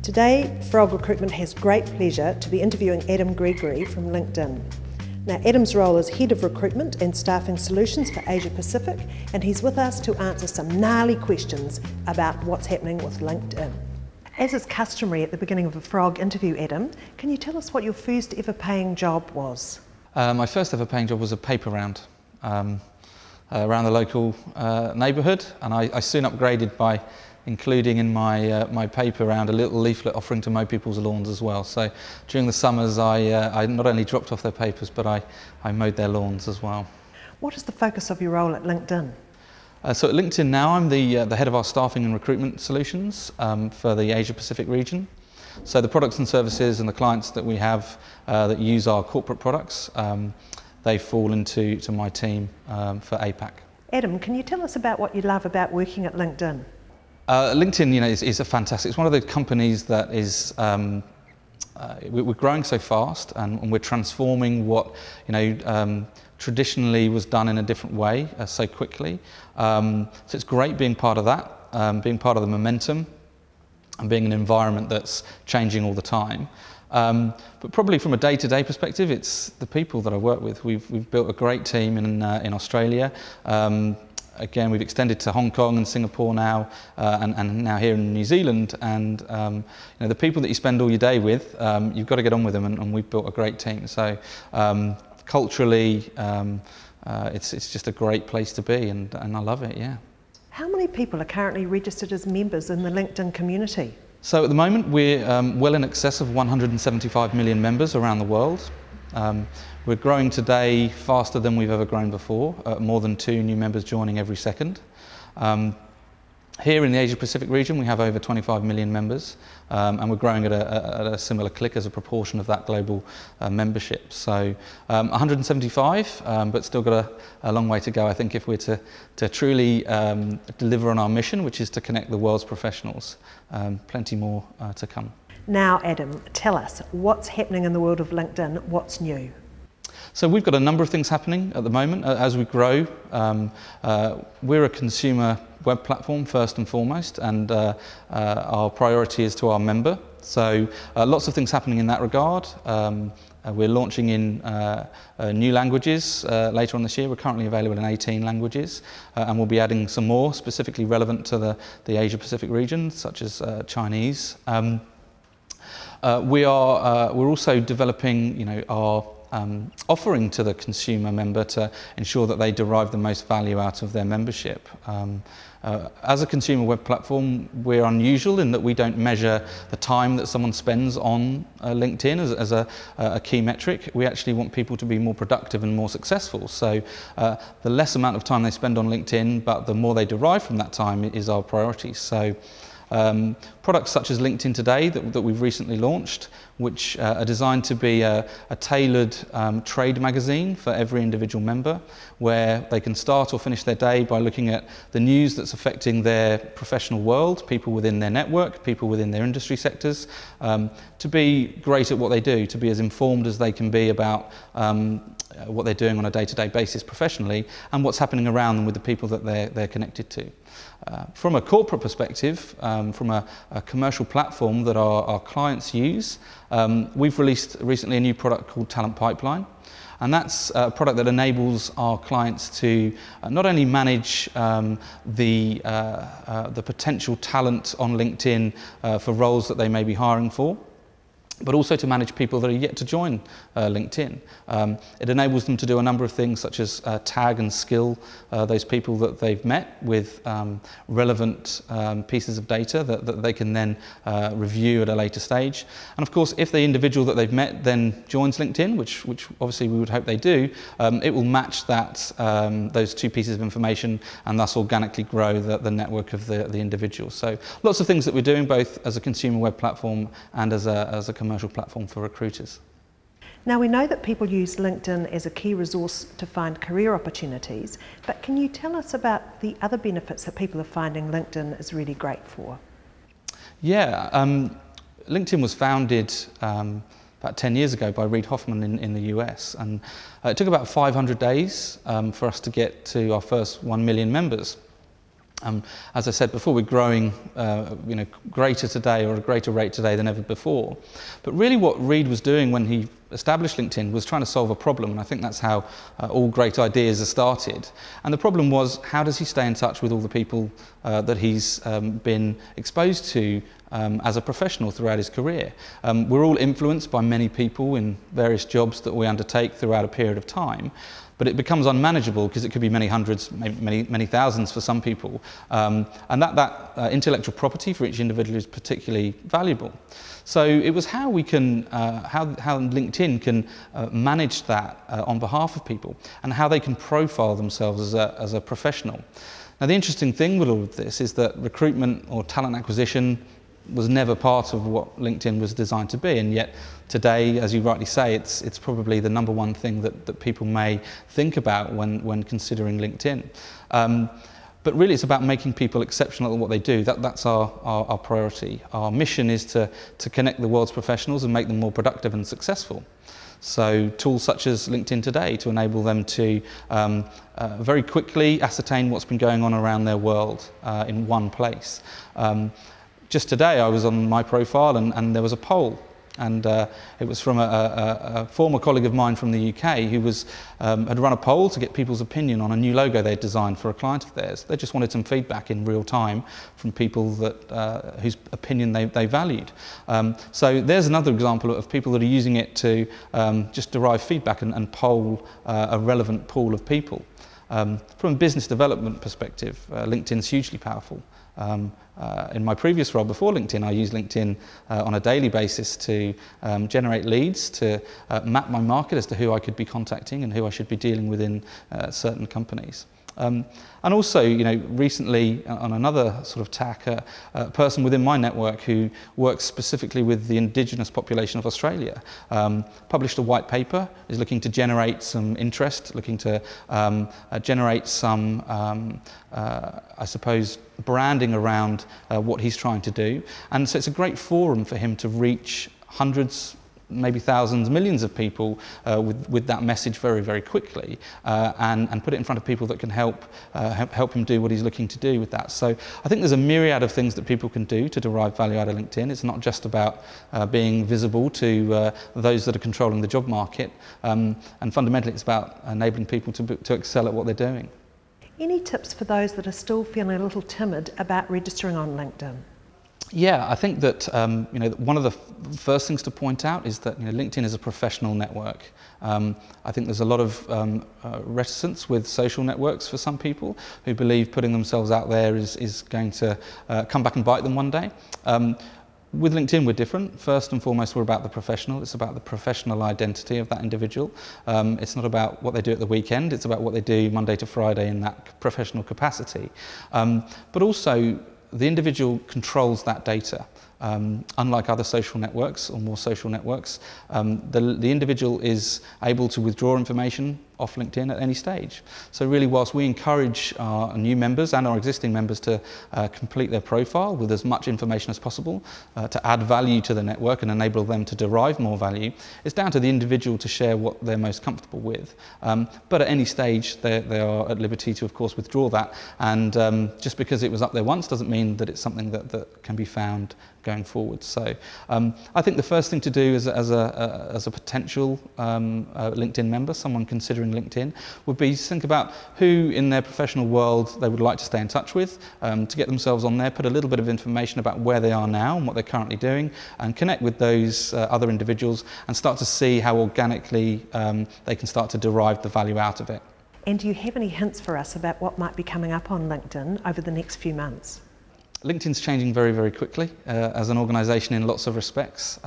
Today, Frog Recruitment has great pleasure to be interviewing Adam Gregory from LinkedIn. Now, Adam's role is Head of Recruitment and Staffing Solutions for Asia Pacific, and he's with us to answer some gnarly questions about what's happening with LinkedIn. As is customary at the beginning of a Frog interview, Adam, can you tell us what your first ever paying job was? My first ever paying job was a paper round around the local neighbourhood, and I soon upgraded by including in my paper round a little leaflet offering to mow people's lawns as well. So during the summers I not only dropped off their papers, but I mowed their lawns as well. What is the focus of your role at LinkedIn? So at LinkedIn now I'm the head of our staffing and recruitment solutions for the Asia Pacific region. So the products and services and the clients that we have that use our corporate products, they fall into my team for APAC. Adam, can you tell us about what you love about working at LinkedIn? LinkedIn, is a fantastic. It's one of the companies that is we're growing so fast, and we're transforming what traditionally was done in a different way so quickly. So it's great being part of that, being part of the momentum, and being an environment that's changing all the time. But probably from a day-to-day perspective, it's the people that I work with. We've built a great team in Australia. Again, we've extended to Hong Kong and Singapore now, and now here in New Zealand. And the people that you spend all your day with, you've got to get on with them, and we've built a great team. So culturally, it's just a great place to be, and I love it. Yeah. How many people are currently registered as members in the LinkedIn community? So at the moment, we're well in excess of 175 million members around the world. We're growing today faster than we've ever grown before, more than 2 new members joining every second. Here in the Asia Pacific region, we have over 25 million members, and we're growing at a similar click as a proportion of that global membership. So 175, but still got a long way to go, I think, if we're to truly deliver on our mission, which is to connect the world's professionals. Plenty more to come. Now, Adam, tell us, what's happening in the world of LinkedIn? What's new? So we've got a number of things happening at the moment as we grow. We're a consumer web platform first and foremost, and our priority is to our member. So lots of things happening in that regard. We're launching in new languages later on this year. We're currently available in 18 languages, and we'll be adding some more specifically relevant to the Asia Pacific region, such as Chinese. We're also developing, our offering to the consumer member to ensure that they derive the most value out of their membership. As a consumer web platform, we're unusual in that we don't measure the time that someone spends on LinkedIn as a key metric. We actually want people to be more productive and more successful. So the less amount of time they spend on LinkedIn, but the more they derive from that time is our priority. So products such as LinkedIn Today that we've recently launched, which are designed to be a tailored trade magazine for every individual member, where they can start or finish their day by looking at the news that's affecting their professional world, people within their network, people within their industry sectors, to be great at what they do, to be as informed as they can be about what they're doing on a day-to-day basis professionally, and what's happening around them with the people that they're connected to. From a corporate perspective, from a commercial platform that our clients use, we've released recently a new product called Talent Pipeline, and that's a product that enables our clients to not only manage the potential talent on LinkedIn for roles that they may be hiring for, but also to manage people that are yet to join LinkedIn. It enables them to do a number of things such as tag and skill those people that they've met with relevant pieces of data that they can then review at a later stage. And of course, if the individual that they've met then joins LinkedIn, which obviously we would hope they do, it will match that those 2 pieces of information and thus organically grow the network of the individual. So lots of things that we're doing both as a consumer web platform and as a commercial platform for recruiters. Now, we know that people use LinkedIn as a key resource to find career opportunities, but can you tell us about the other benefits that people are finding LinkedIn is really great for? Yeah, LinkedIn was founded about 10 years ago by Reid Hoffman in the US, and it took about 500 days for us to get to our first 1 million members. As I said before, we're growing greater today, or at a greater rate today than ever before. But really what Reid was doing when he established LinkedIn was trying to solve a problem, and I think that's how all great ideas are started. And the problem was, how does he stay in touch with all the people that he's been exposed to as a professional throughout his career? We're all influenced by many people in various jobs that we undertake throughout a period of time. But it becomes unmanageable because it could be many hundreds, many thousands for some people. And that intellectual property for each individual is particularly valuable. So it was how we can, how LinkedIn can manage that on behalf of people, and how they can profile themselves as a professional. Now, the interesting thing with all of this is that recruitment or talent acquisition was never part of what LinkedIn was designed to be, and yet today, as you rightly say, it's probably the number one thing that people may think about when considering LinkedIn. But really it's about making people exceptional at what they do. That's our priority. Our mission is to connect the world's professionals and make them more productive and successful. So tools such as LinkedIn Today to enable them to very quickly ascertain what's been going on around their world in one place. Just today I was on my profile and there was a poll, and it was from a former colleague of mine from the UK who had run a poll to get people's opinion on a new logo they'd designed for a client of theirs. They just wanted some feedback in real time from people that whose opinion they valued. So there's another example of people that are using it to just derive feedback and poll a relevant pool of people. From a business development perspective, LinkedIn's hugely powerful. In my previous role before LinkedIn, I used LinkedIn on a daily basis to generate leads, to map my market as to who I could be contacting and who I should be dealing with in certain companies. And also, recently on another sort of tack, a person within my network who works specifically with the Indigenous population of Australia published a white paper, is looking to generate some interest, looking to generate some, I suppose, branding around what he's trying to do. And so it's a great forum for him to reach hundreds, maybe thousands, millions of people with that message very, very quickly, and put it in front of people that can help him do what he's looking to do with that. So I think there's a myriad of things that people can do to derive value out of LinkedIn. It's not just about being visible to those that are controlling the job market, and fundamentally it's about enabling people to excel at what they're doing. Any tips for those that are still feeling a little timid about registering on LinkedIn? Yeah, I think that one of the first things to point out is that LinkedIn is a professional network. I think there's a lot of reticence with social networks for some people who believe putting themselves out there is going to come back and bite them one day. With LinkedIn, we're different. First and foremost, we're about the professional. It's about the professional identity of that individual. It's not about what they do at the weekend. It's about what they do Monday to Friday in that professional capacity. But also, the individual controls that data. Unlike other social networks or more social networks, the individual is able to withdraw information off LinkedIn at any stage. So really, whilst we encourage our new members and our existing members to complete their profile with as much information as possible, to add value to the network and enable them to derive more value, it's down to the individual to share what they're most comfortable with. But at any stage, they are at liberty to, of course, withdraw that. And just because it was up there once doesn't mean that it's something that can be found going forward. So I think the first thing to do as a potential LinkedIn member, someone considering LinkedIn, would be to think about who in their professional world they would like to stay in touch with, to get themselves on there, put a little bit of information about where they are now and what they're currently doing, and connect with those other individuals and start to see how organically they can start to derive the value out of it. And do you have any hints for us about what might be coming up on LinkedIn over the next few months? LinkedIn's changing very, very quickly as an organisation in lots of respects.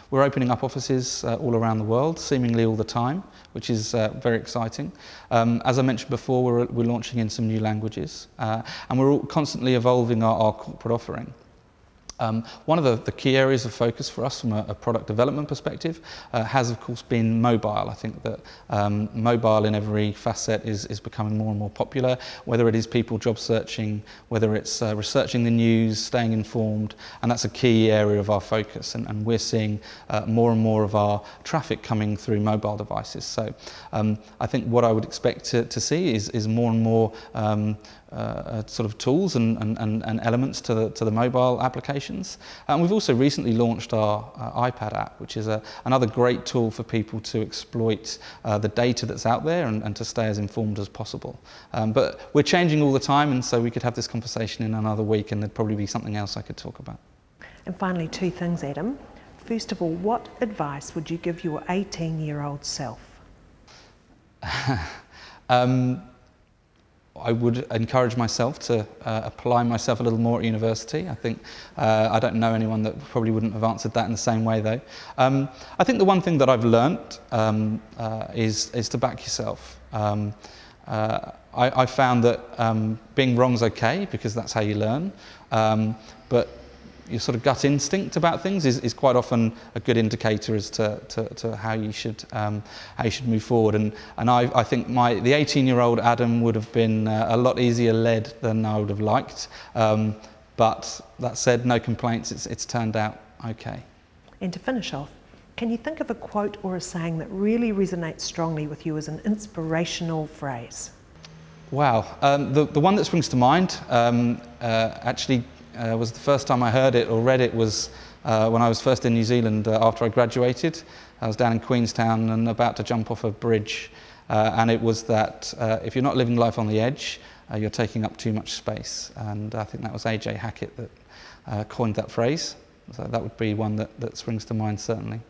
We're opening up offices all around the world, seemingly all the time, which is very exciting. As I mentioned before, we're launching in some new languages, and we're constantly evolving our corporate offering. One of the key areas of focus for us from a product development perspective has, of course, been mobile. I think that mobile in every facet is becoming more and more popular, whether it is people job searching, whether it's researching the news, staying informed, and that's a key area of our focus. And we're seeing more and more of our traffic coming through mobile devices. So I think what I would expect to see is more and more sort of tools and elements to the mobile applications. And we've also recently launched our iPad app, which is another great tool for people to exploit the data that's out there and to stay as informed as possible. But we're changing all the time, and so we could have this conversation in another week and there'd probably be something else I could talk about. And finally, two things, Adam. First of all, what advice would you give your 18-year-old self? I would encourage myself to apply myself a little more at university. I think I don't know anyone that probably wouldn't have answered that in the same way, though. I think the one thing that I've learnt is to back yourself. I found that being wrong's okay because that's how you learn, but your sort of gut instinct about things is quite often a good indicator as to how you should move forward. And I think the 18-year-old Adam would have been a lot easier led than I would have liked. But that said, no complaints. It's turned out okay. And to finish off, can you think of a quote or a saying that really resonates strongly with you as an inspirational phrase? Wow, the one that springs to mind actually. Was the first time I heard it or read it was when I was first in New Zealand after I graduated. I was down in Queenstown and about to jump off a bridge, and it was that if you're not living life on the edge, you're taking up too much space. And I think that was A.J. Hackett that coined that phrase. So that would be one that springs to mind, certainly.